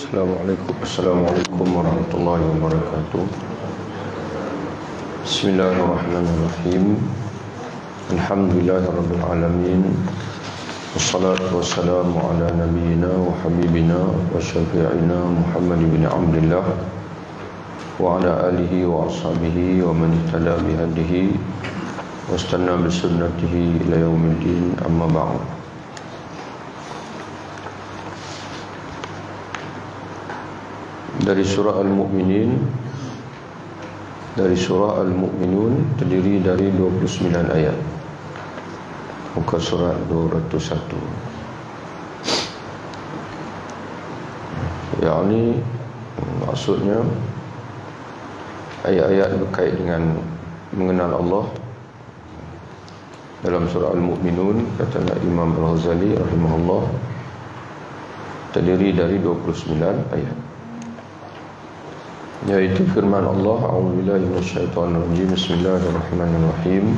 Assalamualaikum warahmatullahi wabarakatuh. Bismillahirrahmanirrahim. Alhamdulillahirabbil alamin. Wassalatu wassalamu ala nabiyyina wa habibina wa syafi'ina Muhammad bin Abdullah wa ala alihi wa ashabihi wa man ihtada bihadihi wastanna bi sunnatihi ila yaumiddin, amma ba'd. Dari surah Al-Mu'minin, dari surah Al-Mu'minun terdiri dari 29 ayat. Muka surat 201. Yakni maksudnya ayat-ayat berkait dengan mengenal Allah. Dalam surah Al-Mu'minun kata Imam Al-Ghazali rahimahullah terdiri dari 29 ayat, yaitu firman Allah, a'udzubillahi minasyaitonirrajim, bismillahirrahmanirrahim.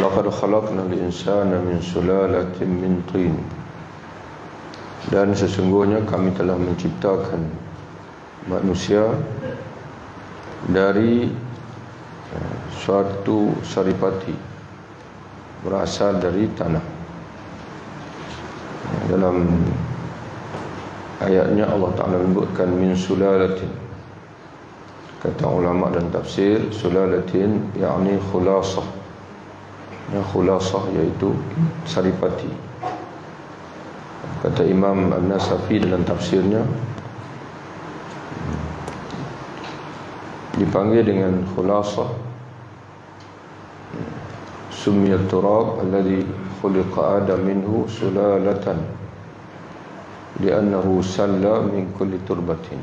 Laqad khalaqnal insana min sulalatin min tin. Dan sesungguhnya kami telah menciptakan manusia dari suatu saripati, berasal dari tanah. Dalam ayatnya Allah Ta'ala menyebutkan min sulalatin. Kata ulama dan tafsir, sulalatin yakni khulasah. Yang khulasah iaitu saripati. Kata Imam An-Nasafi dalam tafsirnya, dipanggil dengan khulasah sumiyat turab alladhi khuliqa Adam minhu sulalatan li'annahu salla min kulli turbatin.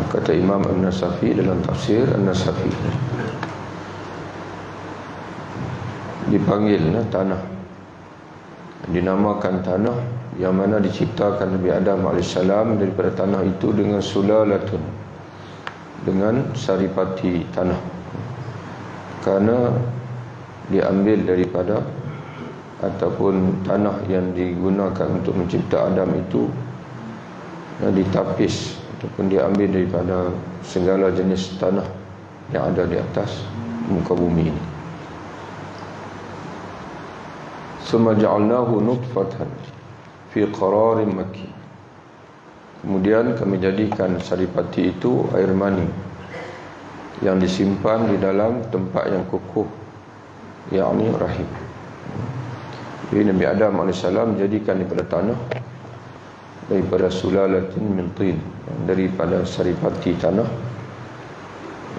Kata Imam An-Nasafi dalam tafsir An-Nasafi, dipanggil tanah, dinamakan tanah yang mana diciptakan Nabi Adam AS daripada tanah itu dengan sulalatun, dengan saripati tanah, kerana diambil daripada ataupun tanah yang digunakan untuk mencipta Adam itu ditapis ataupun diambil daripada segala jenis tanah yang ada di atas muka bumi ini. Summa ja'alnahu nutfatan fi qararin makin. Kemudian kami jadikan saripati itu air mani yang disimpan di dalam tempat yang kukuh, yakni rahim. Jadi Nabi Adam AS jadikan daripada tanah, daripada sulalatin min tin, daripada saripati tanah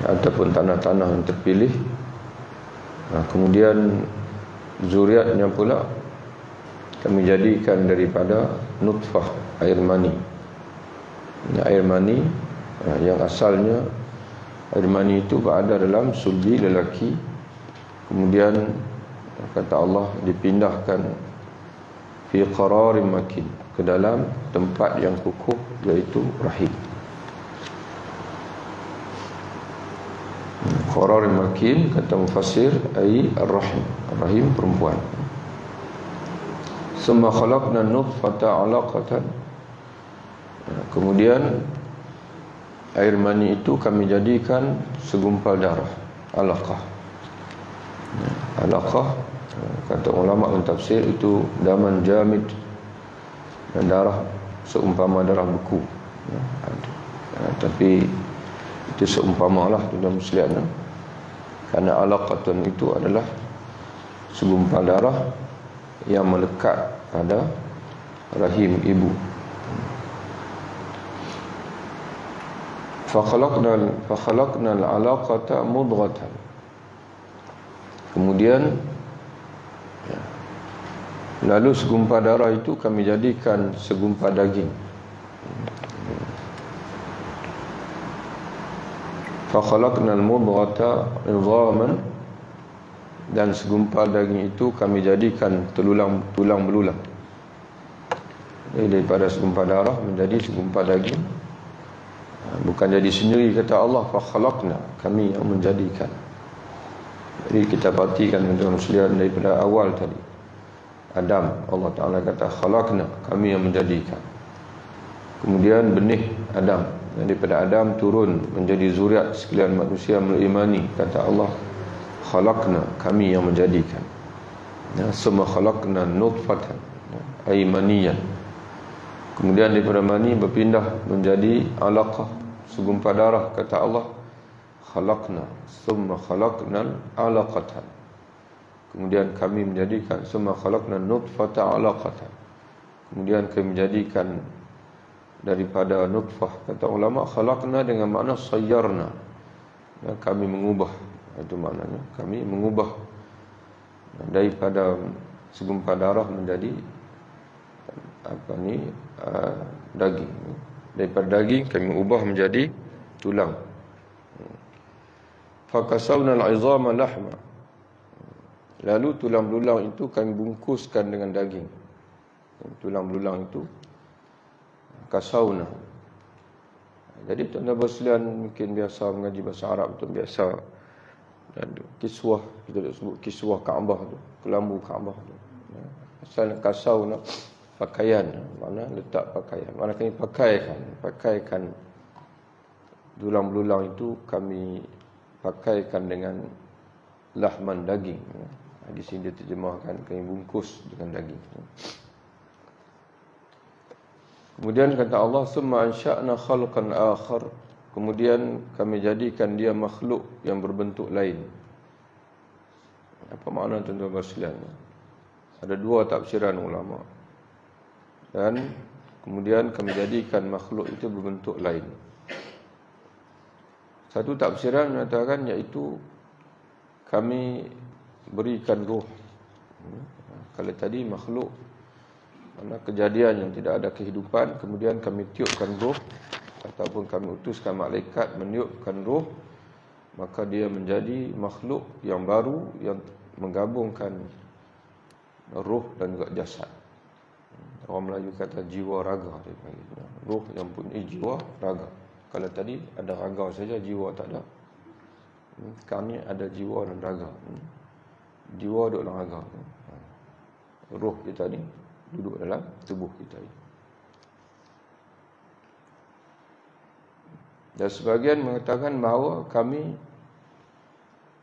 ataupun tanah-tanah yang terpilih. Kemudian zuriatnya pula kami jadikan daripada nutfah, air mani. Air mani yang asalnya air mani itu berada dalam sulbi lelaki, kemudian kata Allah dipindahkan fi qararin makin, ke dalam tempat yang kukuh, iaitu rahim. Qararin makin kata mufassir ai ar-rahim, rahim perempuan. Summa khalaqna an-nutfata 'alaqatan. Kemudian air mani itu kami jadikan segumpal darah, alaqah. Alaqah kata ulama dan tafsir itu daman jamid, dan darah seumpama darah beku. Tapi itu seumpamalah dalam muslihatnya, kerana alaqatun itu adalah segumpal darah yang melekat pada rahim ibu. Fakhalaqnal alaqata mudghatan. Kemudian lalu segumpal darah itu kami jadikan segumpal daging. Fakhalaqnal mudghata 'idhaman. Dan segumpal daging itu kami jadikan tulang belulang. Jadi daripada segumpal darah menjadi segumpal daging. Bukan jadi sendiri, kata Allah, fakhalaqna, kami yang menjadikan. Jadi kita perhatikan tuan-tuan sekalian daripada awal tadi. Adam. Allah Ta'ala kata khalaqna, kami yang menjadikan. Kemudian benih Adam, dan daripada Adam turun menjadi zuriat sekalian manusia melimani. Kata Allah khalaqna, kami yang menjadikan. Summa khalaqna nutfatan ay maniyan. Kemudian daripada mani berpindah menjadi alaqah, segumpal darah. Kata Allah khalaqna summa khalaqna alaqatan. Kemudian kami menjadikan summa khalaqna nutfata alaqatan. Kemudian kami menjadikan daripada nutfah. Kata ulama khalaqna dengan makna sayyarna, kami mengubah. Itu maknanya kami mengubah daripada segumpal darah menjadi daging. Daripada daging kami ubah menjadi tulang. Fakasawna al-'izama lahma. Lalu tulang belulang itu kami bungkuskan dengan daging. Tulang belulang itu kasawna. Jadi tuan-tuan bersekalian mungkin biasa mengaji bahasa Arab tu, biasa kiswah, kita sebut kiswah Kaabah tu, kelambu Kaabah tu. Asal kasawna pakaian, mana letak pakaian, mana kami pakaikan tulang belulang itu kami pakaikan dengan lahman, daging. Di sini diterjemahkan kami bungkus dengan daging. Kemudian kata Allah summa ansha'na khalqan akhar, kemudian kami jadikan dia makhluk yang berbentuk lain. Apa makna tuan-tuan sekalian? Ada dua tafsiran ulama. Dan kemudian kami jadikan makhluk itu berbentuk lain. Satu tafsiran mengatakan iaitu kami berikan ruh. Kalau tadi makhluk, mana kejadian yang tidak ada kehidupan, kemudian kami tiupkan ruh, ataupun kami utuskan malaikat meniupkan ruh, maka dia menjadi makhluk yang baru yang menggabungkan ruh dan juga jasad. Orang Melayu kata jiwa raga, dia panggil. Ruh yang punya jiwa raga. Kalau tadi ada raga saja, jiwa tak ada. Sekarang ni ada jiwa dan raga. Jiwa duduk dalam raga. Ruh kita ni duduk dalam tubuh kita ni. Dan sebagian mengatakan bahawa kami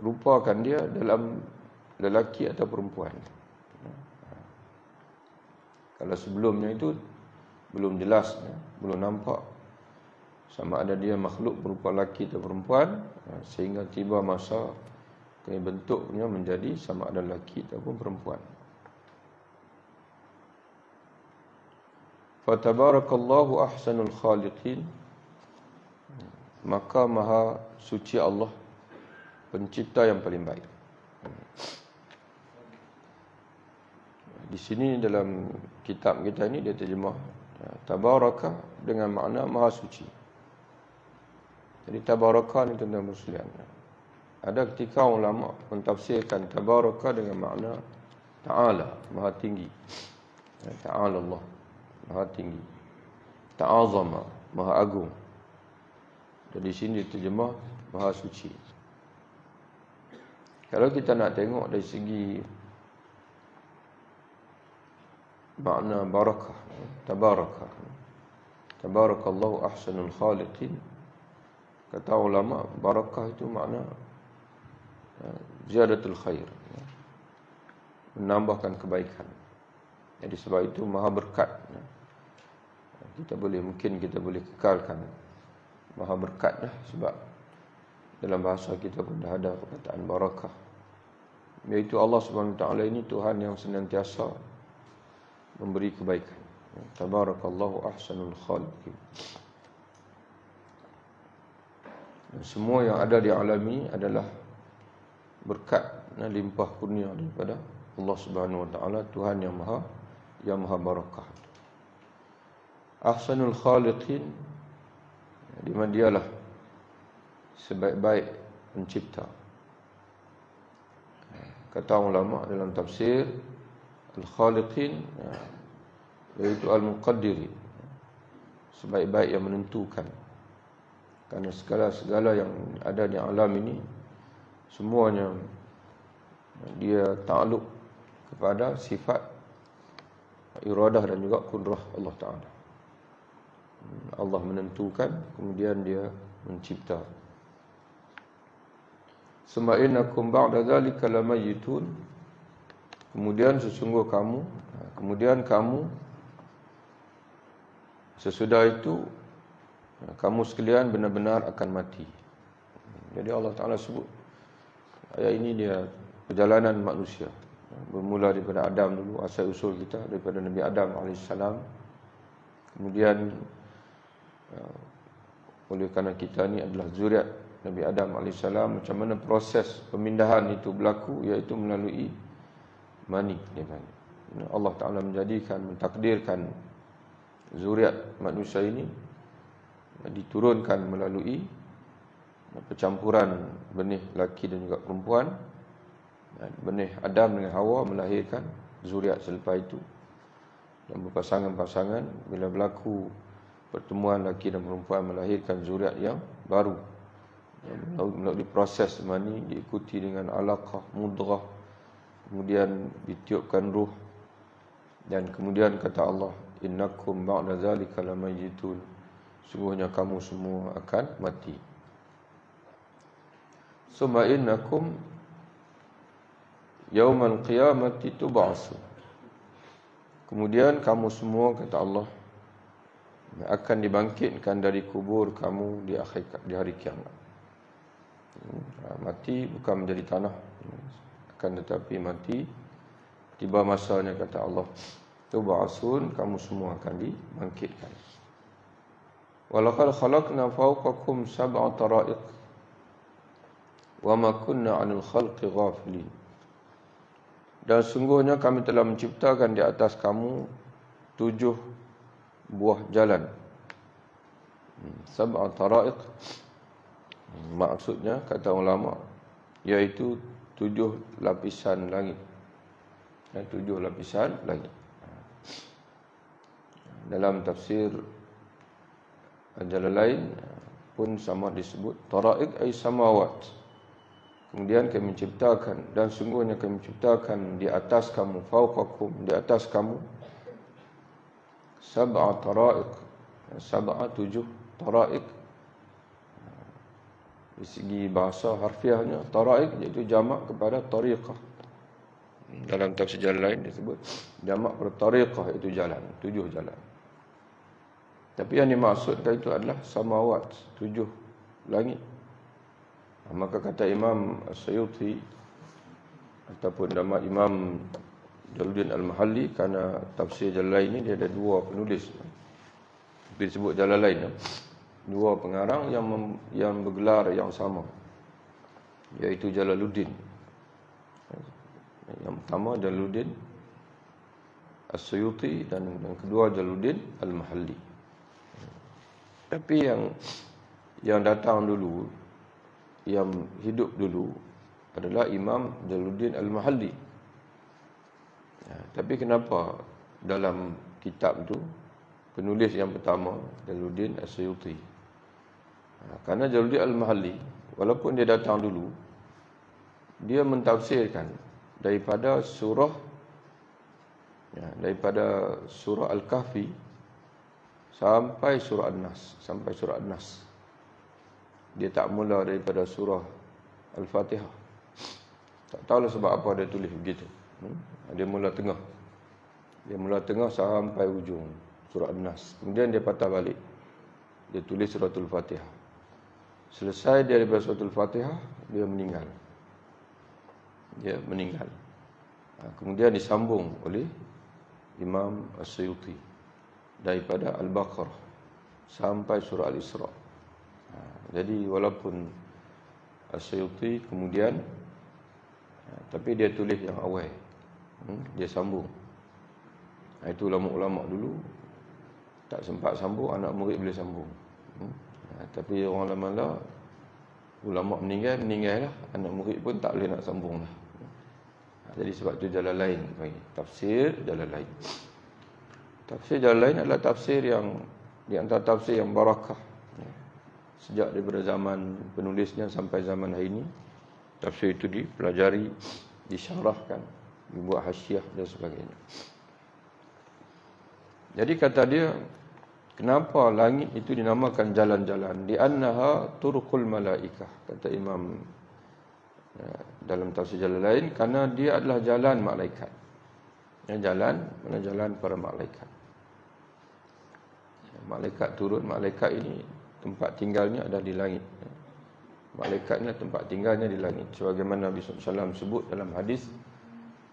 rupakan dia dalam lelaki atau perempuan. Kalau sebelumnya itu belum jelas, belum nampak sama ada dia makhluk berupa lelaki atau perempuan, sehingga tiba masa kami bentuknya menjadi sama ada lelaki ataupun perempuan. Fatabarakallahu ahsanul khaliqin, maka maha suci Allah, pencipta yang paling baik. Di sini dalam kitab kita ini dia terjemah tabaraka dengan makna maha suci. Jadi tabaraka ni tuan-tuan sekalian, ada ketika ulama mentafsirkan tabaraka dengan makna ta'ala, maha tinggi. Ta'ala Allah, maha tinggi. Ta'azama, maha agung. Dan di sini diterjemah maha suci. Kalau kita nak tengok dari segi makna barakah, tabarakah, tabarakallahu ahsanul khaliqin, kata ulama barakah itu makna ziyadatul khair, menambahkan kebaikan. Jadi sebab itu maha berkat. Mungkin kita boleh kekalkan maha berkat lah, sebab dalam bahasa kita pun dah ada perkataan barakah, iaitu Allah Subhanahu Wa Taala ini Tuhan yang senantiasa memberi kebaikan. Tabarakallahu ahsanul khaliqin. Dan semua yang ada di alam ini adalah berkat dan limpah kurnia daripada Allah Subhanahu Wa Taala, Tuhan yang maha barakah. Ahsanul khaliqin, di mana dialah sebaik-baik pencipta. Kata ulama dalam tafsir, al-khaliqin iaitu al-muqaddirin, sebaik-baik yang menentukan. Kerana segala yang ada di alam ini semuanya dia takluk kepada sifat iradah dan juga kudrah Allah Ta'ala. Allah menentukan, kemudian dia mencipta. Summa innakum ba'da dzalika lamayitun. Kemudian kamu sesudah itu kamu sekalian benar-benar akan mati. Jadi Allah Ta'ala sebut ayat ini dia perjalanan manusia. Bermula daripada Adam dulu, asal usul kita daripada Nabi Adam AS. Kemudian oleh kerana kita ni adalah zuriat Nabi Adam AS, macam mana proses pemindahan itu berlaku, iaitu melalui mani. Allah Ta'ala mentakdirkan zuriat manusia ini diturunkan melalui percampuran benih laki dan juga perempuan. Benih Adam dengan Hawa melahirkan zuriat selepas itu. Dan berpasangan-pasangan, bila berlaku pertemuan laki dan perempuan, melahirkan zuriat yang baru. Melalui proses mani diikuti dengan alaqah, mudghah, kemudian ditiupkan ruh. Dan kemudian kata Allah, innakum ba'da dzalika lamayitun. Sungguhnya kamu semua akan mati. Summa innakum yaumal qiyamati tub'atsun. Kemudian kamu semua, kata Allah, akan dibangkitkan dari kubur kamu di hari kiamat. Mati bukan menjadi tanah, akan tetapi mati tiba masanya, kata Allah, tub'atsun, kamu semua akan dibangkitkan. Walaqad khalaqna fawqakum sab'a tara'iq wa ma kunna 'anil khalqi ghafilin. Dan sungguhnya kami telah menciptakan di atas kamu 7 buah jalan. Sab'a tara'iq, maksudnya kata ulama, iaitu 7 lapisan langit. 7 lapisan langit. Dalam tafsir Jalalain pun sama disebut tara'iq ay samawat. Kemudian kami menciptakan, dan sungguhnya kami menciptakan di atas kamu, fauqakum, di atas kamu, sab'a tara'iq. Sab'a 7 tara'iq. Di segi bahasa harfiahnya, tara'iq iaitu jamak kepada tariqah. Dalam tafsir Jalalain disebut jamak kepada tariqah, iaitu jalan, 7 jalan. Tapi yang dimaksudkan itu adalah samawat, 7 langit. Maka kata Imam As-Suyuti ataupun nama Imam Jalaluddin Al-Mahalli, kerana tafsir Jalalain ini dia ada 2 penulis. Disebut Jalalain, 2 pengarang yang bergelar yang sama, iaitu Jalaluddin. Yang pertama Jalaluddin As-Suyuti dan yang kedua Jalaluddin Al-Mahalli. Tapi yang datang dulu, yang hidup dulu adalah Imam Jalaluddin Al-Mahalli. Tapi kenapa dalam kitab itu penulis yang pertama Jalaluddin As-Suyuti? Karena Jalaluddin Al-Mahalli, walaupun dia datang dulu, dia mentafsirkan daripada surah Al-Kahfi sampai surah An-Nas. Dia tak mula daripada surah Al-Fatihah. Tak tahulah sebab apa dia tulis begitu. Dia mula tengah. Dia mula tengah sampai ujung surah An-Nas. Kemudian dia patah balik. Dia tulis surah Al-Fatihah. Selesai daripada surah Al-Fatihah, dia meninggal. Kemudian disambung oleh Imam As-Suyuti daripada Al-Baqarah sampai surah Al-Isra. Jadi walaupun As-Suyuti kemudian, tapi dia tulis yang awal, dia sambung. Itu ulama-ulama dulu tak sempat sambung, anak murid boleh sambung. Tapi orang lama-lama, ulama meninggal lah, anak murid pun tak boleh nak sambung lah. Jadi sebab itu Jalalain, tafsir Jalalain. Tafsir Jalalain adalah tafsir yang di antara tafsir yang barakah. Sejak daripada zaman penulisnya sampai zaman hari ini, tafsir itu dipelajari, disyarahkan, dibuat hasyiah dan sebagainya. Jadi kata dia, kenapa langit itu dinamakan jalan-jalan? Di annaha turqul malaikah, kata Imam dalam tafsir Jalalain, karena dia adalah jalan malaikat. Jalan, mana jalan para malaikat. Malaikat turun, malaikat ini tempat tinggalnya ada di langit. Malaikatnya tempat tinggalnya di langit. Sebagaimana Nabi SAW sebut dalam hadis,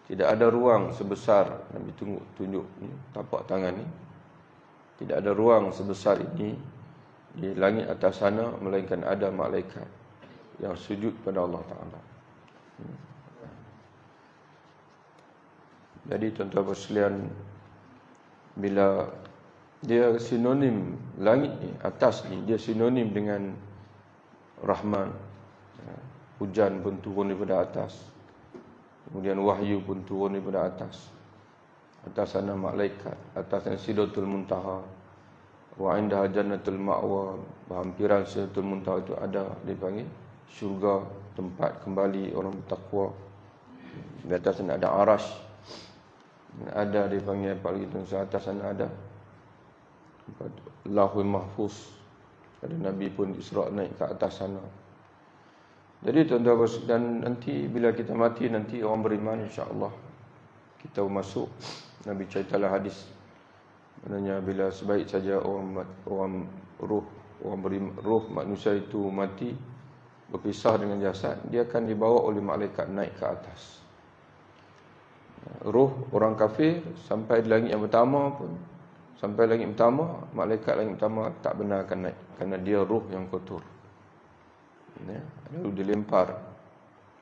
tidak ada ruang sebesar, Nabi tunjuk tapak tangan ni, tidak ada ruang sebesar ini di langit atas sana melainkan ada malaikat yang sujud pada Allah Ta'ala. Jadi tuan-tuan sekalian, bila dia sinonim langit ni, atas ni, dia sinonim dengan Rahman. Hujan pun turun daripada atas. Kemudian wahyu pun turun daripada atas. Atas sana malaikat, atas sana Sidratul Muntaha. Wa indaha jannatul ma'wa, berhampiran Sidratul Muntaha itu ada, dipanggil syurga, tempat kembali orang bertakwa. Di atas sana ada arash, ada dipanggil apa lagi tu, atas sana ada Lauhul Mahfuz. Ada Nabi pun Isra' naik ke atas sana. Jadi tuan-tuan, dan nanti bila kita mati, nanti orang beriman insya-Allah kita masuk. Nabi ceritalah hadis, maknanya bila sebaik saja orang roh manusia itu mati, berpisah dengan jasad, dia akan dibawa oleh malaikat naik ke atas. Roh orang kafir sampai di langit yang pertama pun, sampai langit pertama, malaikat langit pertama tak benar akan naik, kerana dia roh yang kotor. Lalu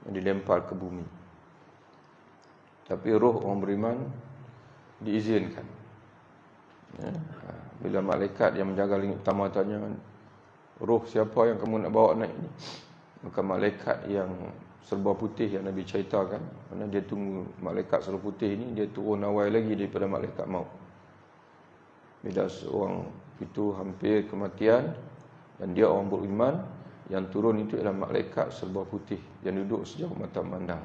dilempar ke bumi. Tapi roh orang beriman diizinkan. Bila malaikat yang menjaga langit pertama tanya, roh siapa yang kamu nak bawa naik ni? Maka malaikat yang serba putih yang Nabi ceritakan, mana dia tunggu malaikat serba putih ni, dia turun awal lagi daripada malaikat maut. Bila seorang itu hampir kematian dan dia orang beriman, yang turun itu adalah malaikat serba putih yang duduk sejauh mata memandang.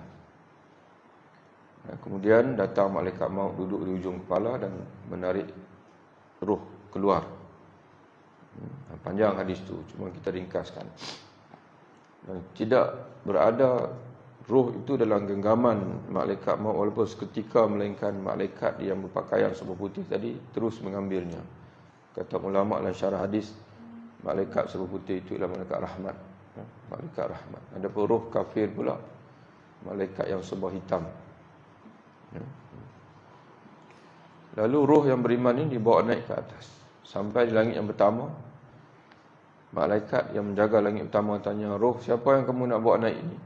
Kemudian datang malaikat maut duduk di ujung kepala dan menarik roh keluar. Panjang hadis tu, cuma kita ringkaskan. Dan tidak berada roh itu dalam genggaman malaikat maut walaupun seketika, melainkan malaikat yang berpakaian serba putih tadi terus mengambilnya. Kata ulama dalam syarah hadis, malaikat serba putih itu adalah malaikat rahmat. Malaikat rahmat. Adapun roh kafir pula, malaikat yang serba hitam. Lalu roh yang beriman ini dibawa naik ke atas sampai di langit yang pertama. Malaikat yang menjaga langit pertama tanya, roh siapa yang kamu nak bawa naik ini?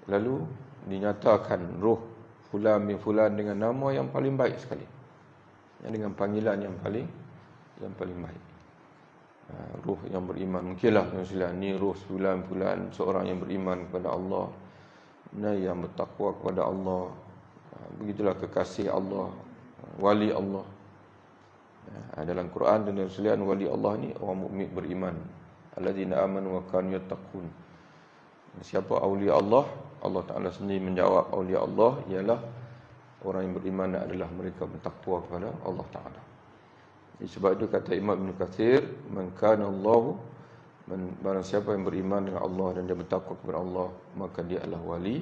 Lalu dinyatakan roh fulan bin fulan dengan nama yang paling baik sekali, dengan panggilan yang paling baik. Roh yang beriman, mungkinlah ni roh fulan seorang yang beriman kepada Allah, yang bertakwa kepada Allah, begitulah kekasih Allah, wali Allah. Dalam Quran dan Rasulullah, wali Allah ni orang mukmin beriman, alladzina amanu wa kanu yattaqun. Siapa aulia Allah? Allah Ta'ala sendiri menjawab, aulia Allah ialah orang yang beriman adalah mereka bertakwa kepada Allah Ta'ala. Sebab itu kata Imam Ibn Katsir, man kana Allahu, barang siapa yang beriman dengan Allah dan dia bertakwa kepada Allah, maka dia adalah wali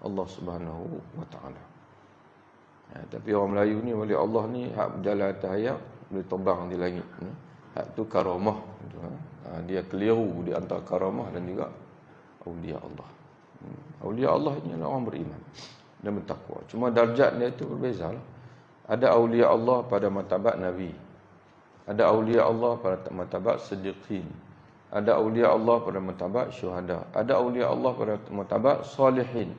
Allah Subhanahu wa Ta'ala. Tapi orang Melayu ni, wali Allah ni hak berjalan atas hayat, boleh terbang di langit. Hak tu karamah. Dia keliru di antara karamah dan juga aulia Allah. Aulia Allah ini adalah orang beriman dan bertakwa. Cuma darjat dia itu berbeza lah. Ada aulia Allah pada martabat Nabi, ada aulia Allah pada martabat siddiqin, ada aulia Allah pada martabat syuhada, ada aulia Allah pada martabat salihin.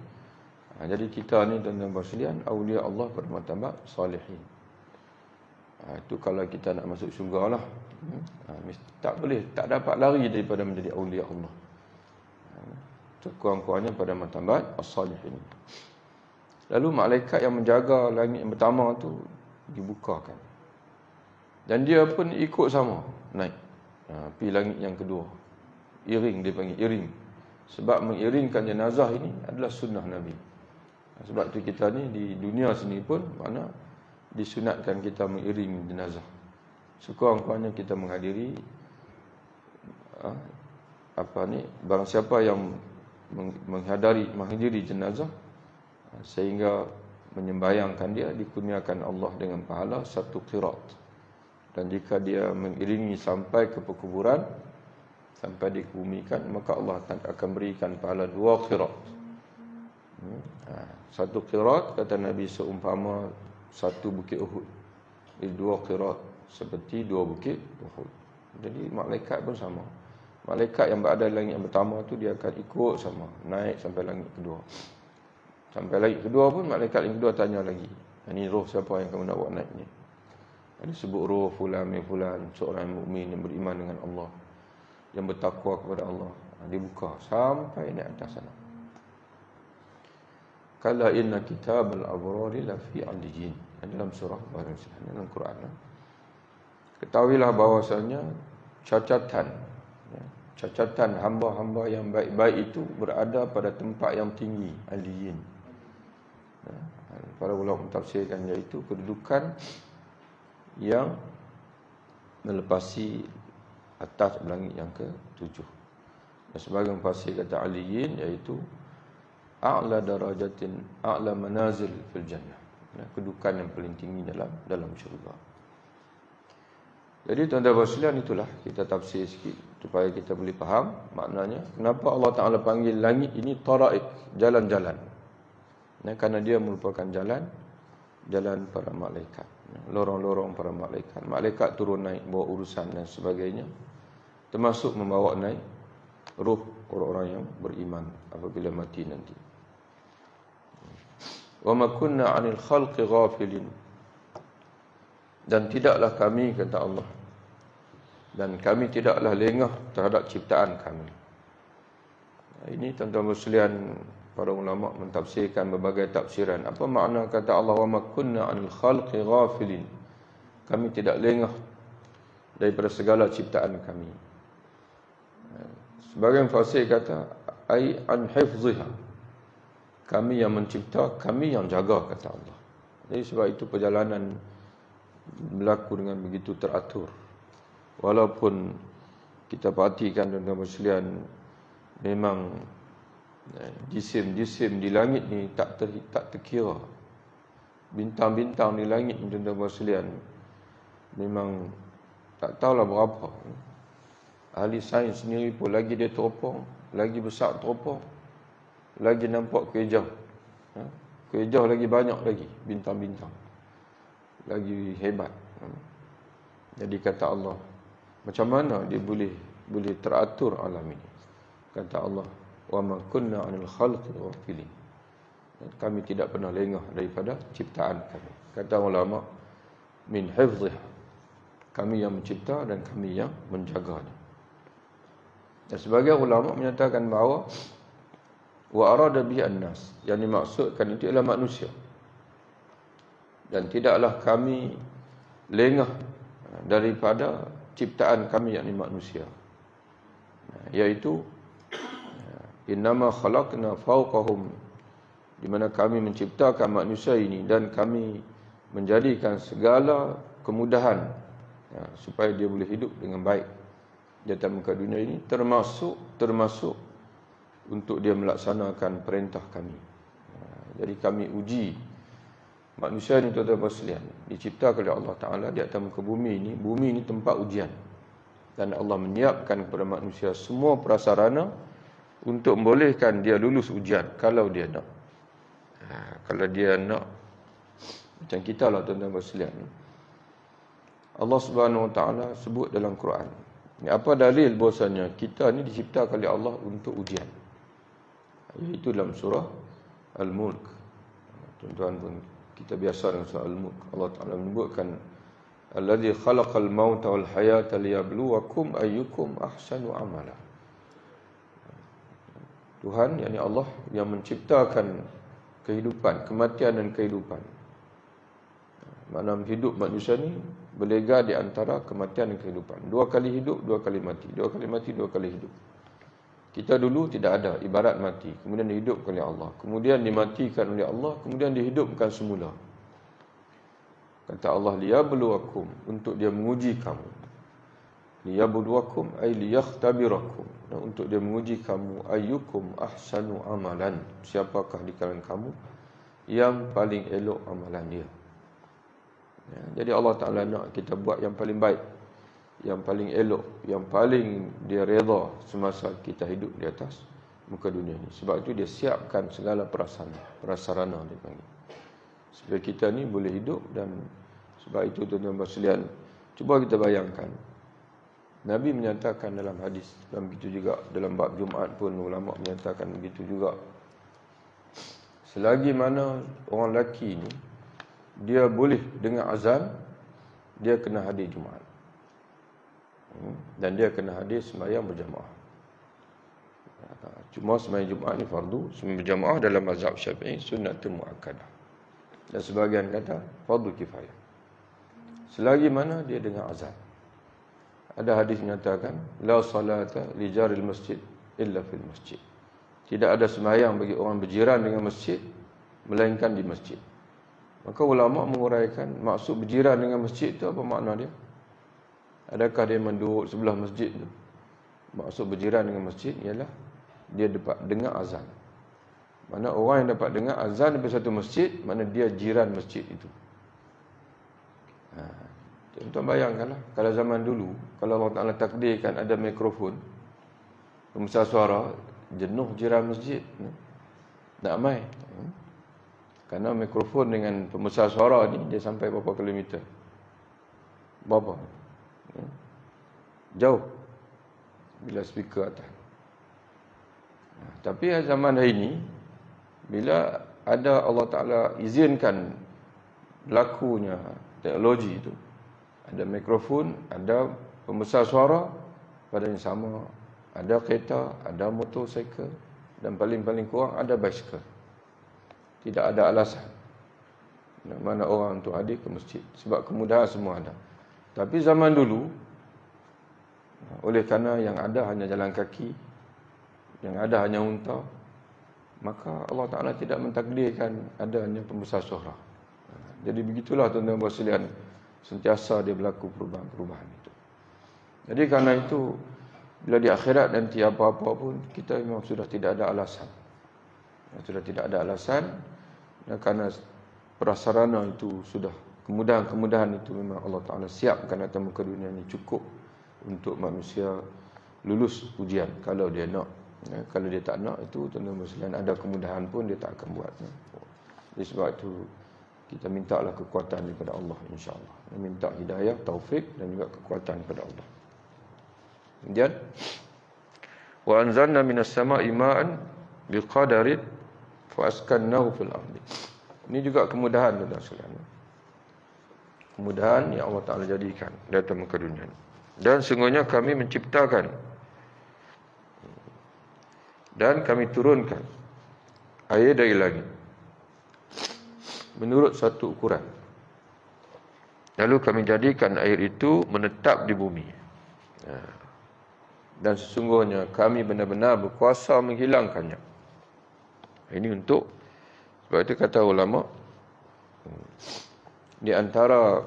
Jadi kita ni tuan-tuan sekalian, aulia Allah pada martabat salihin. Itu kalau kita nak masuk syurga lah. Tak boleh, tak dapat lari daripada menjadi aulia Allah. Kurang-kurangnya pada martabat as-salihin. Lalu malaikat yang menjaga langit yang pertama tu dibukakan, dan dia pun ikut sama naik pergi langit yang kedua. Iring, dia panggil iring. Sebab mengiringkan jenazah ini adalah sunnah Nabi. Sebab tu kita ni di dunia sini pun, mana disunatkan kita mengiringi jenazah. Sekurang-kurangnya kita menghadiri barang siapa yang menghadiri jenazah sehingga menyembayangkan dia, dikurniakan Allah dengan pahala 1 qirat. Dan jika dia mengiringi sampai ke perkuburan, sampai dikebumikan, maka Allah akan berikan pahala 2 qirat. 1 qirat kata Nabi seumpama 1 bukit Uhud. Jadi 2 qirat seperti 2 bukit Uhud. Jadi malaikat pun sama. Malaikat yang berada di langit yang pertama tu dia akan ikut sama, naik sampai langit kedua. Sampai langit kedua pun malaikat yang kedua tanya lagi, ini roh siapa yang kamu nak bawa naik ni? Ada sebut roh fulan min fulan, seorang mukmin yang beriman dengan Allah, yang bertakwa kepada Allah. Dibuka sampai naik atas sana. Kala inna kitabal abrari la fi aliyyin. Dalam surah Al-Baqarah, dalam Quran. Ketahuilah bahawasanya cacatan hamba-hamba yang baik-baik itu berada pada tempat yang tinggi, aliyyin. Para ulama mentafsirkan iaitu kedudukan yang melepasi atas langit yang ke-7. Dan sebagian mufassir kata aliyyin iaitu a'la darajatin, a'la manazil fil jannah. Kedudukan yang paling tinggi dalam syurga. Jadi tuan-tuan sekalian, itulah kita tafsir sikit supaya kita boleh faham maknanya kenapa Allah Taala panggil langit ini taraik, jalan-jalan. Kerana dia merupakan jalan para malaikat, lorong-lorong para malaikat. Malaikat turun naik bawa urusan dan sebagainya, termasuk membawa naik ruh orang-orang yang beriman apabila mati nanti. Wa ma kunna 'anil khalqi ghafilin. Dan tidaklah kami, kata Allah, dan kami tidaklah lengah terhadap ciptaan kami. Ini tuan-tuan sekalian, para ulama mentafsirkan berbagai tafsiran. Apa makna kata Allah wa ma kunna 'anil khalqi ghafilin? Kami tidak lengah daripada segala ciptaan kami. Sebagian fasir kata ai an hifziha. Kami yang mencipta, kami yang jaga, kata Allah. Jadi sebab itu perjalanan berlaku dengan begitu teratur. Walaupun kita perhatikan tuan-tuan sekalian, memang jisim-jisim di langit ni tak terkira. Bintang-bintang di langit ni tuan-tuan sekalian memang tak tahulah berapa. Ahli sains sendiri pun lagi dia teropong, lagi besar teropong, lagi nampak kuejah. Kuejah lagi banyak lagi bintang-bintang, lagi hebat. Jadi kata Allah, macam mana dia boleh teratur alam ini? Kata Allah, wa ma kunna 'anil khalqi ghafilin. Kami tidak pernah lengah daripada ciptaan kami. Kata ulama, min hifzih. Kami yang mencipta dan kami yang menjaganya. Dan sebagian ulama menyatakan bahawa wa arada bihi an-nas, yang dimaksudkan itu ialah manusia. Dan tidaklah kami lengah daripada ciptaan kami, yakni manusia. Iaitu innama khalaqna fawqahum, di mana kami menciptakan manusia ini dan kami menjadikan segala kemudahan supaya dia boleh hidup dengan baik di atas muka dunia ini, termasuk untuk dia melaksanakan perintah kami. Jadi kami uji manusia ni, tuan-tuan sekalian, diciptakan oleh Allah Ta'ala di atas muka bumi ini. Bumi ini tempat ujian. Dan Allah menyiapkan kepada manusia semua prasarana untuk membolehkan dia lulus ujian kalau dia nak. Kalau dia nak, macam kita lah tuan-tuan sekalian, Allah Subhanahu Wa Ta'ala sebut dalam Quran, apa dalil bahasanya kita ni diciptakan oleh Allah untuk ujian? Iaitu dalam surah Al-Mulk. Tuan-tuan pun kita biasa dengan surah Al-Mulk. Allah Ta'ala menyebutkan alladzi khalaqal mauta wal hayata liyabluwakum ayyukum ahsanu amala. Tuhan, yakni Allah, yang menciptakan kehidupan, kematian dan kehidupan. Makna hidup manusia ni berlega di antara kematian dan kehidupan. 2 kali hidup, 2 kali mati. 2 kali mati, 2 kali hidup. Kita dulu tidak ada, ibarat mati, kemudian dihidupkan oleh Allah, kemudian dimatikan oleh Allah, kemudian dihidupkan semula. Kata Allah, liyabluwakum, untuk dia menguji kamu. Liyabluwakum ay liyakhtabirakum, dan untuk dia menguji kamu, ayyukum ahsanu amalan, siapakah di kalangan kamu yang paling elok amalan dia. Jadi Allah Ta'ala nak kita buat yang paling baik, yang paling elok, yang paling dia redha semasa kita hidup di atas muka dunia ni. Sebab itu dia siapkan segala prasarana dia panggil, supaya kita ni boleh hidup. Dan sebab itu tuan-tuan sekalian, cuba kita bayangkan, Nabi menyatakan dalam hadis, dan begitu juga dalam bab Jumaat pun ulama menyatakan begitu juga. Selagi mana orang lelaki ni dia boleh dengar azan, dia kena hadir Jumaat. Dan dia kena hadir sembahyang berjamaah. Cuma sembahyang Jumaat ni fardu, sembahyang berjamaah dalam mazhab Syafi'i sunnatun muakkadah. Dan sebahagian kata fardu kifayah. Selagi mana dia dengar azan. Ada hadis menyatakan, la salata li jaril masjid illa fil masjid. Tidak ada sembahyang bagi orang berjiran dengan masjid melainkan di masjid. Maka ulama menguraikan maksud berjiran dengan masjid itu apa makna dia? Adakah dia menduduk sebelah masjid tu? Maksud berjiran dengan masjid ialah dia dapat dengar azan. Mana orang yang dapat dengar azan di satu masjid, mana dia jiran masjid itu. Tuan-tuan bayangkanlah, kalau zaman dulu, kalau Allah Ta'ala takdirkan ada mikrofon, pembesar suara, jenuh jiran masjid, nak mai. Kerana mikrofon dengan pembesar suara ni, dia sampai berapa kilometer? Berapa? Jauh. Bila speaker atas. Tapi zaman hari ini, bila ada Allah Ta'ala izinkan berlakunya teknologi itu, ada mikrofon, ada pembesar suara, pada yang sama, ada kereta, ada motosikal, dan paling-paling kurang ada basikal. Tidak ada alasan mana orang untuk hadir ke masjid, sebab kemudahan semua ada. Tapi zaman dulu, oleh kerana yang ada hanya jalan kaki, yang ada hanya unta, maka Allah Ta'ala tidak mentakdirkan adanya pembesar suara. Jadi begitulah tuan-tuan sekalian, sentiasa dia berlaku perubahan-perubahan itu. Jadi kerana itu, bila di akhirat nanti apa-apa pun, kita memang sudah tidak ada alasan. Sudah tidak ada alasan, kerana prasarana itu sudah, kemudahan-kemudahan itu memang Allah Ta'ala siapkan atas muka dunia ini cukup untuk manusia lulus ujian kalau dia nak. Kalau dia tak nak, itu tuan-tuan sekalian, ada kemudahan pun dia tak akan buat. Jadi sebab itu kita mintalah kekuatan daripada Allah, insya-Allah. Minta hidayah, taufik dan juga kekuatan daripada Allah. Kemudian wa anzalna minas sama'i ma'an biqadarin fa askannahu fil ardi. Ini juga kemudahan tuan-tuan sekalian. Kemudahan yang Allah Ta'ala jadikan di atas muka dunia. Dan sungguhnya kami menciptakan dan kami turunkan air dari langit menurut satu ukuran. Lalu kami jadikan air itu menetap di bumi. Dan sesungguhnya kami benar-benar berkuasa menghilangkannya. Ini untuk, sebab itu kata ulama, di antara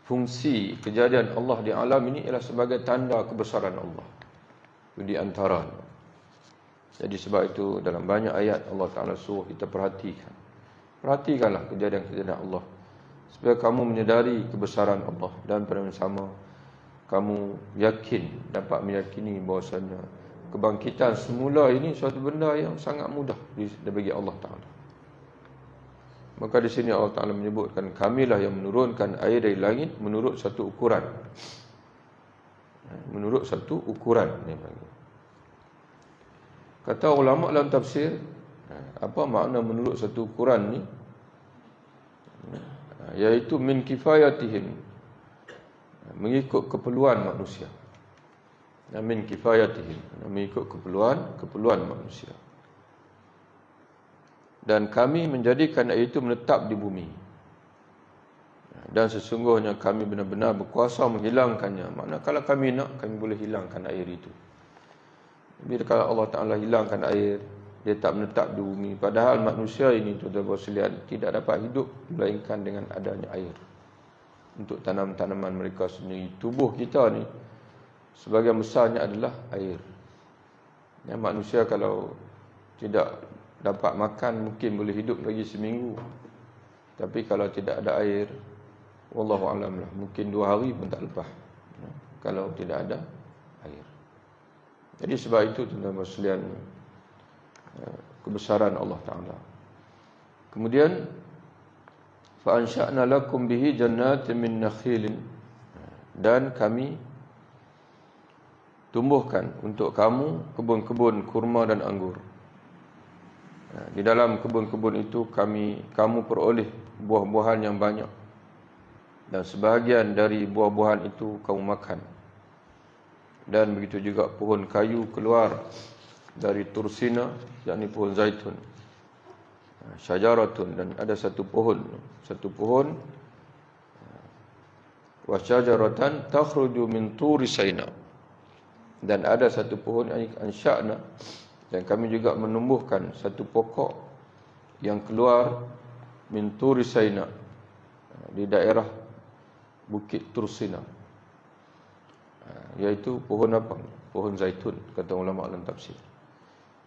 fungsi kejadian Allah di alam ini ialah sebagai tanda kebesaran Allah. Itu di antaranya. Jadi sebab itu dalam banyak ayat Allah Ta'ala suruh kita perhatikan. Perhatikanlah kejadian-kejadian Allah, supaya kamu menyedari kebesaran Allah. Dan pada masa sama, kamu yakin, dapat meyakini bahawasanya kebangkitan semula ini suatu benda yang sangat mudah bagi Allah Ta'ala. Maka di sini Allah Ta'ala menyebutkan, kamilah yang menurunkan air dari langit menurut satu ukuran. Menurut satu ukuran. Kata ulama dalam tafsir, apa makna menurut satu ukuran ni? Iaitu min kifayatihim, mengikut keperluan manusia. Min kifayatihim, mengikut keperluan manusia. Dan kami menjadikan air itu menetap di bumi. Dan sesungguhnya kami benar-benar berkuasa menghilangkannya. Maknanya kalau kami nak, kami boleh hilangkan air itu. Bila kalau Allah Ta'ala hilangkan air, dia tak menetap di bumi. Padahal manusia ini, tuan-tuan sekalian, tidak dapat hidup melainkan dengan adanya air untuk tanam-tanaman mereka sendiri. Tubuh kita ni sebagian besarnya adalah air. Ya, manusia kalau tidak dapat makan mungkin boleh hidup lagi seminggu. Tapi kalau tidak ada air, wallahu alam lah, mungkin 2 hari pun tak lepas. Ya, kalau tidak ada air. Jadi sebab itu, tuan-tuan sekalian, kebesaran Allah Ta'ala. Kemudian fa ansha'na lakum bihi jannatin min nakhilin, dan kami tumbuhkan untuk kamu kebun-kebun kurma dan anggur. Di dalam kebun-kebun itu kamu peroleh buah-buahan yang banyak, dan sebahagian dari buah-buahan itu kamu makan. Dan begitu juga pohon kayu keluar dari tursina, yakni pohon zaitun, syajaratun, dan ada satu pohon wa syajaratan takhruju min turi Saina, dan ada satu pohon yang ansya'na, dan kami juga menumbuhkan satu pokok yang keluar min turi Saina, di daerah Bukit Tursina, iaitu pohon apa? Pohon zaitun, kata ulama alam tafsir.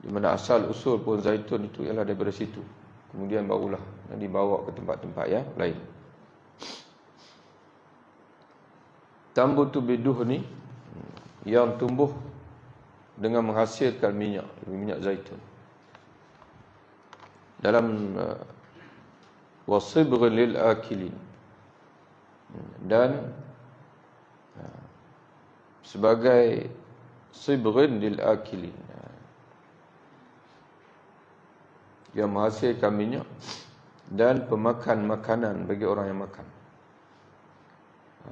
Di mana asal usul pohon zaitun itu ialah daripada situ. Kemudian barulah dibawa ke tempat-tempat yang lain. Tambutu biduhni, yang tumbuh dengan menghasilkan minyak zaitun. Dalam wasibghun lil akilin, dan sebagai sibghun lil akilin, yang menghasilkan minyak dan pemakan makanan bagi orang yang makan.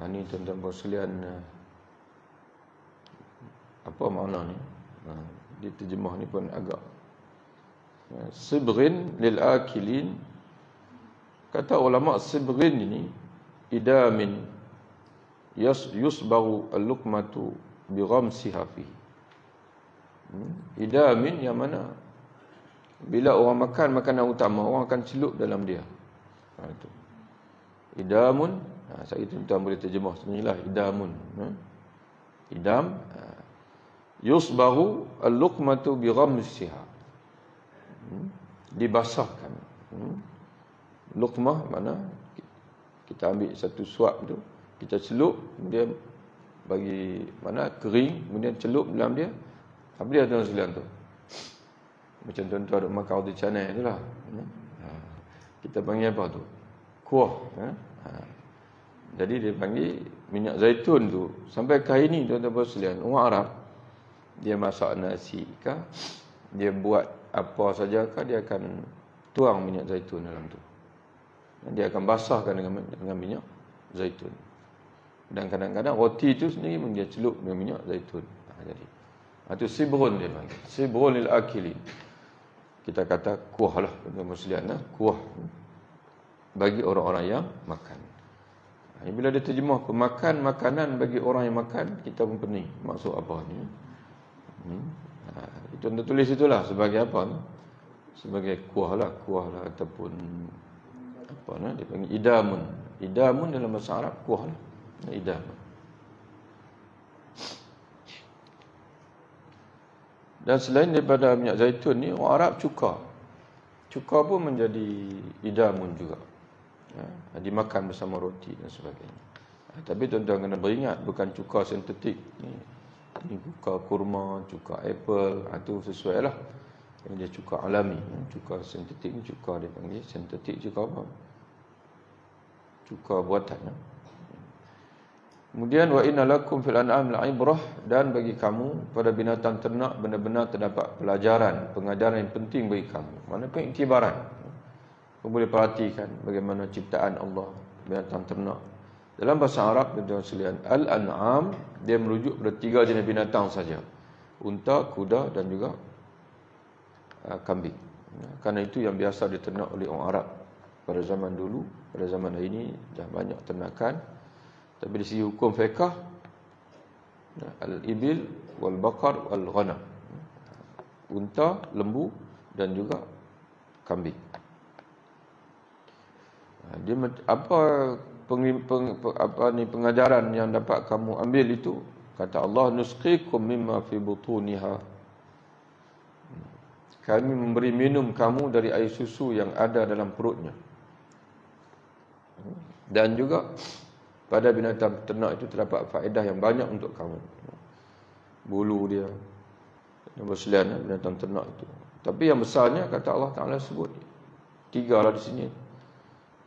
Ini tuan-tuan sekalian, apa makna ni? Dia terjemah ni pun agak sibghin lil akilin. Kata ulama, sibghin ini idamin yusbaru al-luqmatu bi ghamsiha fihi. Idamin yang mana bila orang makan makanan utama, orang akan celup dalam dia. Itu idamun. Saya tuan-tuan boleh terjemah sebenarnya, idamun. Idam, yusbahu al-luqmatu bi ghamsiha, dibasahkan. Luqmah mana kita ambil satu suap tu, kita celup, kemudian bagi mana kering, kemudian celup dalam dia. Apa dia tuan sekalian tu? Macam tuan-tuan duk makan roti canai tu lah. Kita panggil apa tu? Kuah. Jadi dia panggil minyak zaitun tu. Sampai ke hari ni, tuan-tuan sekalian, orang Arab, dia masak nasi kah, dia buat apa saja kah, dia akan tuang minyak zaitun dalam tu. Dia akan basahkan dengan minyak zaitun. Dan kadang-kadang roti tu sendiri dia celup dengan minyak zaitun. Jadi itu sibrun dia panggil. Sibrun lil akilin. Kita kata kuah lah, tuan-tuan sekalian, kuah bagi orang-orang yang makan. Bila dia terjemah pemakan makanan bagi orang yang makan, kita pun pening. Maksud apa ni? Itu anda tulis itulah sebagai apa? Sebagai kuah lah ataupun apa nah, dia panggil idamun. Idamun dalam bahasa Arab kuah lah. Idamun. Dan selain daripada minyak zaitun ni, orang Arab cuka pun menjadi idamun juga. Dimakan bersama roti dan sebagainya. Tapi tuan-tuan kena beringat, bukan cuka sintetik ni cuka kurma, cuka apple, itu sesuai lah. Dia cuka alami. Cuka sintetik ni cuka dia panggil sintetik, cuka apa? Cuka buatan. Kemudian wa inna lakum fil an'am la'ibrah, dan bagi kamu pada binatang ternak benar-benar terdapat pelajaran, pengajaran yang penting bagi kamu. Mana pengiktibaran. Kamu boleh perhatikan bagaimana ciptaan Allah binatang ternak. Dalam bahasa Arab, tuan-tuan sekalian, al-an'am dia merujuk pada 3 jenis binatang saja. Unta, kuda dan juga kambing. Karena itu yang biasa diternak oleh orang Arab pada zaman dulu. Pada zaman hari ini dah banyak ternakan. Tapi di segi hukum fiqh, al-ibil wal baqar wal ghanam, unta, lembu dan juga kambing. Dia apa pengajaran yang dapat kamu ambil itu? Kata Allah, nusqikum mimma fi butuniha. Kami memberi minum kamu dari air susu yang ada dalam perutnya. Dan juga pada binatang ternak itu terdapat faedah yang banyak untuk kamu. Bulu dia, nombor selian binatang ternak itu. Tapi yang besarnya kata Allah Ta'ala sebut 3 lah di sini.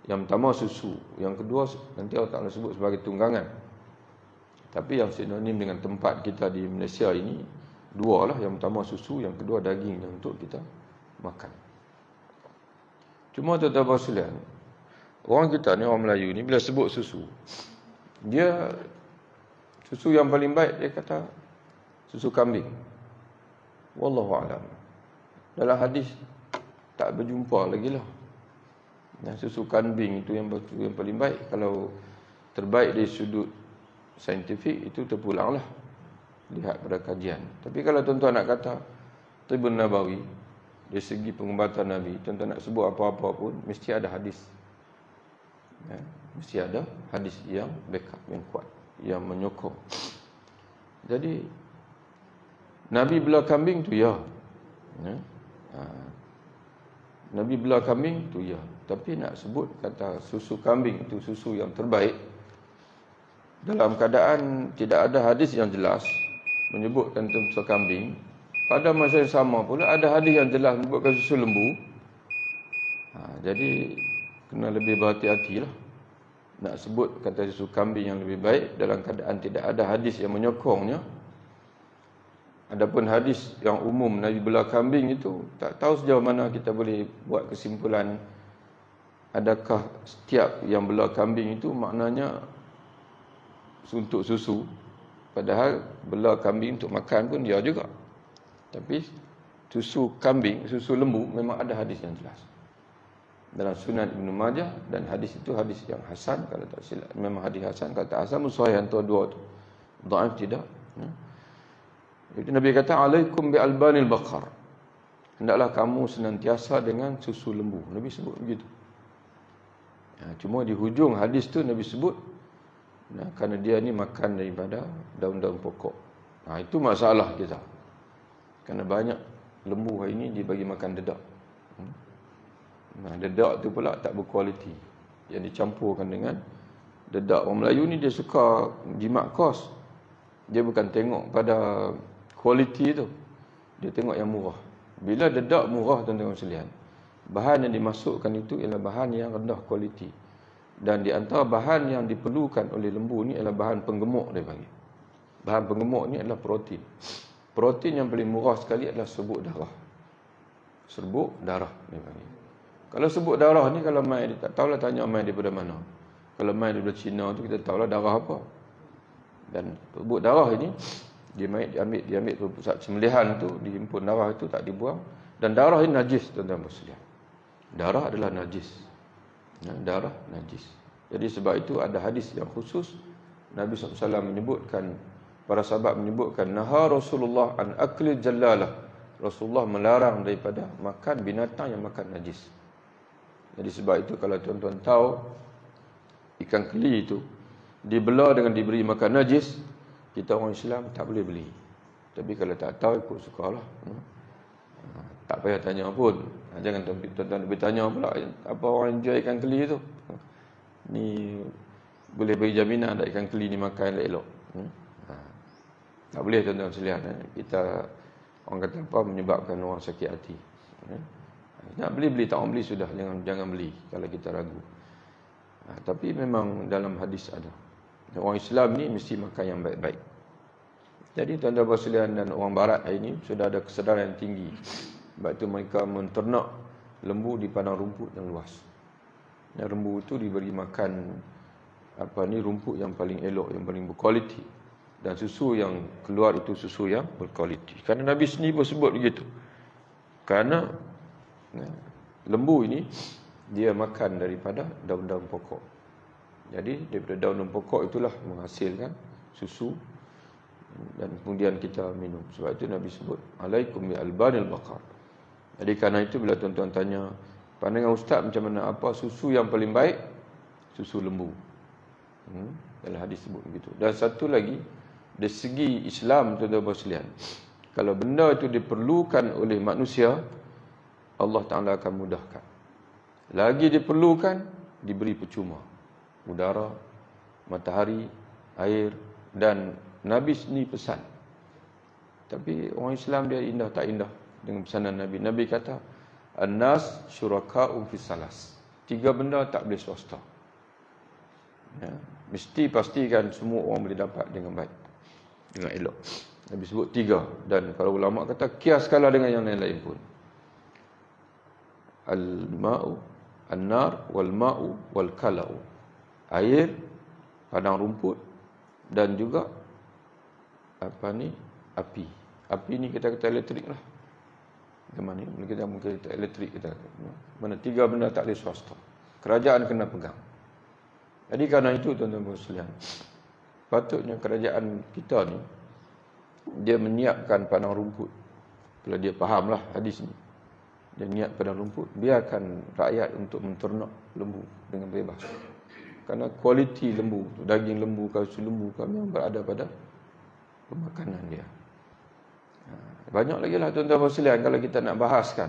Yang pertama susu, yang kedua nanti Allah Ta'ala sebut sebagai tunggangan. Tapi yang sinonim dengan tempat kita di Malaysia ini 2 lah. Yang pertama susu, yang kedua daging yang untuk kita makan. Cuma tuan-tuan sekalian, orang kita ni, orang Melayu ni, bila sebut susu, dia susu yang paling baik dia kata susu kambing. Wallahu a'lam. Dalam hadis tak berjumpa lagi lah. Susu kambing itu yang paling baik. Kalau terbaik dari sudut saintifik itu terpulanglah lihat pada kajian. Tapi kalau tuan-tuan nak kata Tibun Nabawi, dari segi pengobatan Nabi, tuan-tuan nak sebut apa-apa pun mesti ada hadis. Mesti ada hadis yang backup, yang kuat, yang menyokong. Jadi Nabi belah kambing tu ya. Nabi belah kambing tu ya. Tapi nak sebut kata susu kambing itu susu yang terbaik, dalam keadaan tidak ada hadis yang jelas menyebutkan tentang susu kambing. Pada masa yang sama pula ada hadis yang jelas menyebutkan susu lembu. Jadi kena lebih berhati-hatilah nak sebut kata susu kambing yang lebih baik dalam keadaan tidak ada hadis yang menyokongnya. Adapun hadis yang umum Nabi belah kambing itu, tak tahu sejauh mana kita boleh buat kesimpulan adakah setiap yang belah kambing itu maknanya untuk susu. Padahal belah kambing untuk makan pun dia juga. Tapi susu kambing, susu lembu memang ada hadis yang jelas dalam Sunan Ibn Majah, dan hadis itu hadis yang hasan kalau tak silap. Memang hadis hasan, kata hasan sahih antara dua tu. Dhaif tidak. Itu Nabi kata alaikum bi albanil baqar. Hendaklah kamu senantiasa dengan susu lembu. Nabi sebut begitu. Cuma di hujung hadis tu Nabi sebut kerana dia ni makan daripada daun-daun pokok. Itu masalah kita. Kerana banyak lembu hari ini dibagi makan dedak. Dedak tu pula tak berkualiti. Yang dicampurkan dengan dedak. Orang Melayu ni dia suka jimat kos. Dia bukan tengok pada kualiti tu, dia tengok yang murah. Bila dedak murah, tuan-tuan sekalian, bahan yang dimasukkan itu ialah bahan yang rendah kualiti. Dan di antara bahan yang diperlukan oleh lembu ni ialah bahan penggemuk dia panggil. Bahan penggemuk ni adalah protein. Protein yang paling murah sekali adalah serbuk darah. Serbuk darah dia panggil. Kalau serbuk darah ni, kalau mai dia tak tahulah tanya mai daripada mana. Kalau mai daripada Cina tu kita tahulah darah apa. Dan serbuk darah ini diambil pusat sembelihan tu, dihimpun darah itu tak dibuang, dan darah ini najis, tuan-tuan sekalian. Darah adalah najis. Darah najis. Jadi sebab itu ada hadis yang khusus Nabi SAW menyebutkan, para sahabat menyebutkan, naha Rasulullah an akli jallalah. Rasulullah melarang daripada makan binatang yang makan najis. Jadi sebab itu kalau tuan-tuan tahu ikan keli itu dibelah dengan diberi makan najis, kita orang Islam tak boleh beli. Tapi kalau tak tahu, ikut sukalah. Tak payah tanya pun. Jangan tuan-tuan bertanya pula, apa orang jual ikan keli tu? Ni boleh bagi jaminan tak ikan keli ni makan elok-elok? Tak boleh, tuan-tuan sekalian. Kita, orang kata apa, menyebabkan orang sakit hati. Nak beli, tak orang beli sudah. Jangan beli kalau kita ragu. Tapi memang dalam hadis ada. Orang Islam ni mesti makan yang baik-baik. Jadi tuan-tuan sekalian dan orang barat hari ini sudah ada kesedaran yang tinggi. Sebab itu mereka menternak lembu di padang rumput yang luas. Dan lembu itu diberi makan rumput yang paling elok, yang paling berkualiti. Dan susu yang keluar itu susu yang berkualiti. Kerana Nabi sendiri pun sebut begitu. Kerana lembu ini dia makan daripada daun-daun pokok. Jadi daripada daun pokok itulah menghasilkan susu dan kemudian kita minum. Sebab itu Nabi sebut alaikum bi albanil baqar. Jadi kerana itu bila tuan-tuan tanya, pandangan ustaz macam mana, apa susu yang paling baik? Susu lembu. Dalam hadis sebut begitu. Dan satu lagi, dari segi Islam, tuan-tuan sekalian, kalau benda itu diperlukan oleh manusia, Allah Ta'ala akan mudahkan. Lagi diperlukan, diberi percuma. Udara, matahari, air, dan Nabi ni pesan. Tapi orang Islam dia indah tak indah dengan pesanan Nabi. Nabi kata, An-nas syuraka'u fis salas. 3 benda tak boleh swasta. Ya, mesti pastikan semua orang boleh dapat dengan baik, dengan elok. Nabi sebut 3. Dan kalau ulama kata, kiaskalah dengan yang lain-lain pun. Al-ma'u, an-nar, wal-ma'u, wal-kala'u. Air, padang rumput, dan juga api. Api ni kita kata elektrik lah. Bagaimana ni? Kita mungkin kata elektrik kita. Mana 3 benda tak boleh swasta. Kerajaan kena pegang. Jadi kerana itu tuan-tuan sekalian, patutnya kerajaan kita ni dia menyiapkan padang rumput. Bila dia fahamlah hadis ni, dia niat padang rumput, biarkan rakyat untuk menternak lembu dengan bebas. Kerana kualiti lembu, daging lembu, kalsu lembu memang berada pada pemakanan dia. Banyak lagi lah tuan-tuan sekalian kalau kita nak bahaskan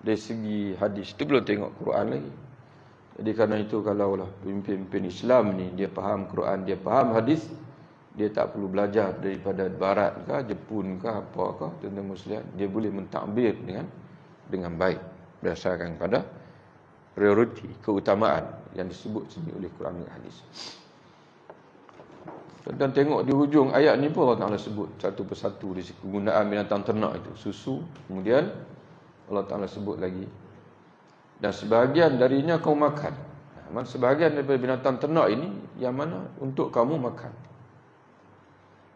dari segi hadis. Itu belum tengok Quran lagi. Jadi kerana itu kalaulah pemimpin-pemimpin Islam ni dia faham Quran, dia faham hadis, dia tak perlu belajar daripada barat ke, Jepun ke, apa ke, tuan-tuan sekalian, dia boleh mentakbir dengan baik berdasarkan pada prioriti, keutamaan yang disebut sini oleh Quran dan hadis. Tuan-tuan tengok di hujung ayat ni pun Allah Ta'ala sebut satu persatu di kegunaan binatang ternak itu. Susu, kemudian Allah Ta'ala sebut lagi, dan sebahagian darinya kamu makan. Sebahagian daripada binatang ternak ini yang mana untuk kamu makan.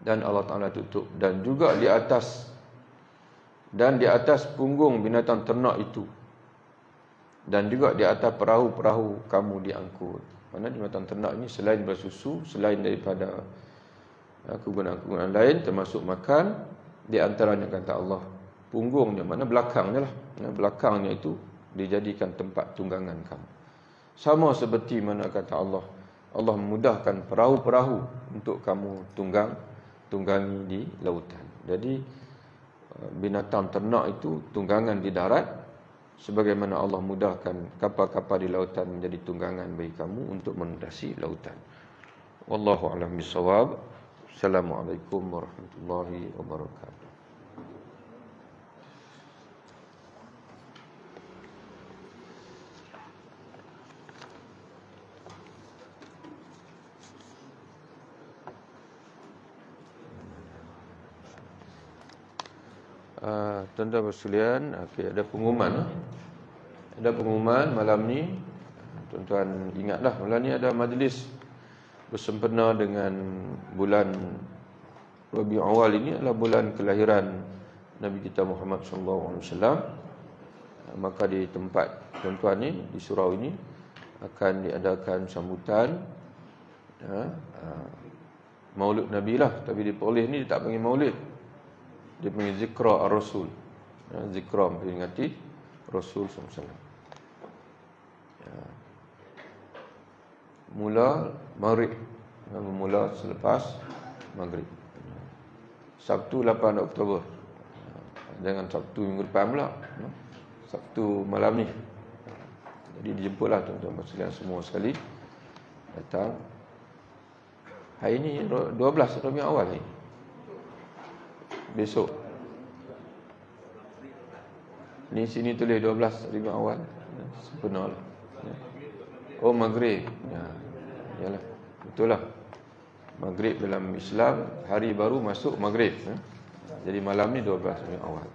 Dan Allah Ta'ala tutup, dan juga di atas punggung binatang ternak itu, dan juga di atas perahu-perahu kamu diangkut. Mana binatang ternak ini selain bersusu, selain daripada kegunaan-kegunaan lain termasuk makan, di antaranya kata Allah punggungnya, mana belakangnya lah, belakangnya itu dijadikan tempat tunggangan kamu. Sama seperti mana kata Allah, Allah memudahkan perahu-perahu untuk kamu tunggangi di lautan. Jadi binatang ternak itu tunggangan di darat, sebagaimana Allah mudahkan kapal-kapal di lautan menjadi tunggangan bagi kamu untuk melintasi lautan. Wallahu a'lam bishawab. Assalamualaikum warahmatullahi wabarakatuh. Tuan-tuan sekalian, ada pengumuman. Ada pengumuman malam ni. Tuan-tuan ingatlah, malam ni ada majlis bersempena dengan bulan Rabiul Awal. Ini adalah bulan kelahiran Nabi kita Muhammad SAW. Maka di tempat tuan-tuan ni, di surau ini, akan diadakan sambutan Maulid Nabi lah. Tapi di Perlis ni dia tak panggil Maulid, dia panggil Zikra Ar-Rasul. Zikra memperingati Rasul SAW. Mula Maghrib, mula selepas Maghrib, Sabtu 8 Oktober. Jangan Sabtu minggu depan pula, Sabtu malam ni. Jadi dijemputlah tuan-tuan sekalian semua sekali datang. Hari ni 12 Rabiul Awal ni. Besok ni sini tulis 12 Rabiul Awal. Sempurna lah. Oh Maghrib. Yalah, betul lah. Maghrib dalam Islam, hari baru masuk Maghrib. Jadi malam ni 12 Rabiul Awal.